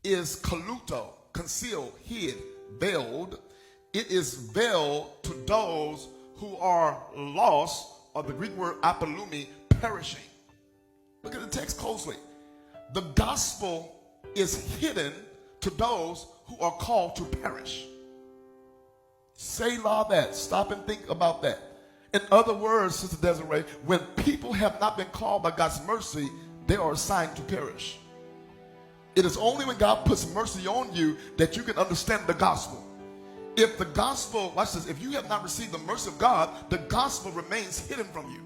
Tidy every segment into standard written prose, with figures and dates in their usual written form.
is kaluto, concealed, hid, veiled. It is veiled to those who are lost, or the Greek word apolumi, perishing. Look at the text closely. The gospel is hidden to those who are called to perish. Selah that. Stop and think about that. In other words, Sister Desiree, when people have not been called by God's mercy, they are assigned to perish. It is only when God puts mercy on you that you can understand the gospel. If the gospel, watch this, if you have not received the mercy of God, the gospel remains hidden from you.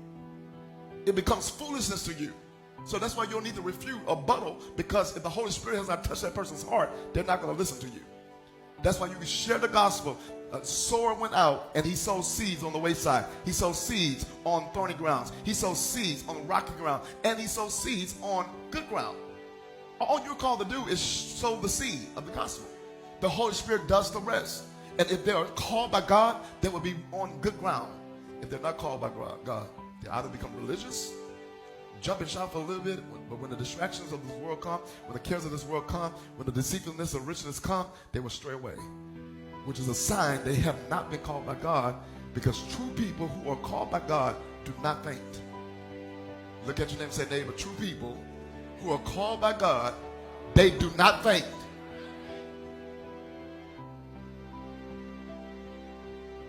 It becomes foolishness to you. So that's why you don't need to refute or rebuttal, because if the Holy Spirit has not touched that person's heart, they're not going to listen to you. That's why you can share the gospel. A sower went out and he sowed seeds on the wayside. He sowed seeds on thorny grounds. He sowed seeds on rocky ground. And he sowed seeds on good ground. All you're called to do is sow the seed of the gospel. The Holy Spirit does the rest. And if they are called by God, they will be on good ground. If they're not called by God, they either become religious, jump and shout for a little bit, but when the distractions of this world come, when the cares of this world come, when the deceitfulness of richness come, they will stray away. Which is a sign they have not been called by God, because true people who are called by God do not faint. Look at your name and say, neighbor, true people who are called by God, they do not faint.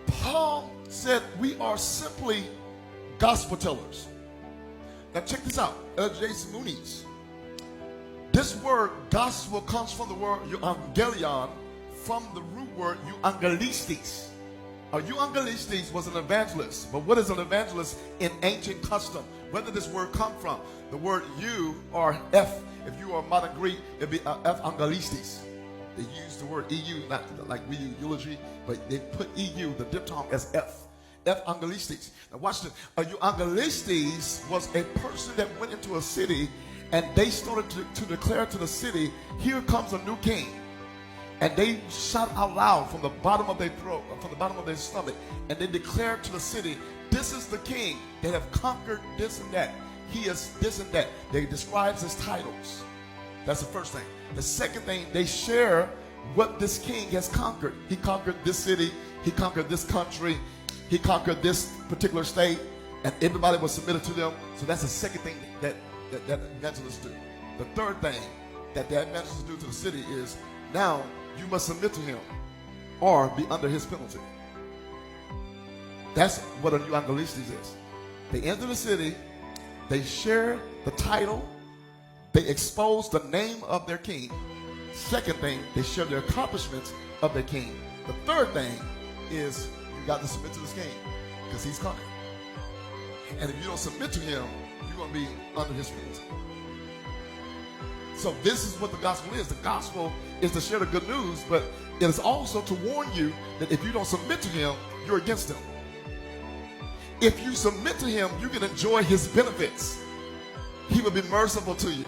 Paul said we are simply gospel tellers. Now check this out, GOD'S 𝗣𝗦𝗡𝗡𝗡. This word gospel comes from the word euangelion, from the root word euangelistes. Euangelistes was an evangelist. But what is an evangelist in ancient custom? Where did this word come from? The word eu or f. If you are modern Greek, it'd be evangelistes. They use the word eu, not like we use eulogy, but they put eu, the diphthong, as f. Evangelistes. Now watch this. A euangelistes was a person that went into a city and they started to declare to the city, here comes a new king. And they shout out loud from the bottom of their throat, from the bottom of their stomach, and they declared to the city, this is the king that have conquered this and that. He is this and that. They describe his titles. That's the first thing. The second thing, they share what this king has conquered. He conquered this city. He conquered this country. He conquered this particular state. And everybody was submitted to them. So that's the second thing that evangelists do. The third thing that the evangelists do to the city is, now you must submit to him or be under his penalty. That's what a euangelistes is. They enter the city, they share the title, they expose the name of their king. Second thing, they share the accomplishments of their king. The third thing is you got to submit to this king because he's coming. And if you don't submit to him, you're going to be under his penalty. So this is what the gospel is. The gospel is to share the good news, but it is also to warn you that if you don't submit to him, you're against him. If you submit to him, you can enjoy his benefits. He will be merciful to you.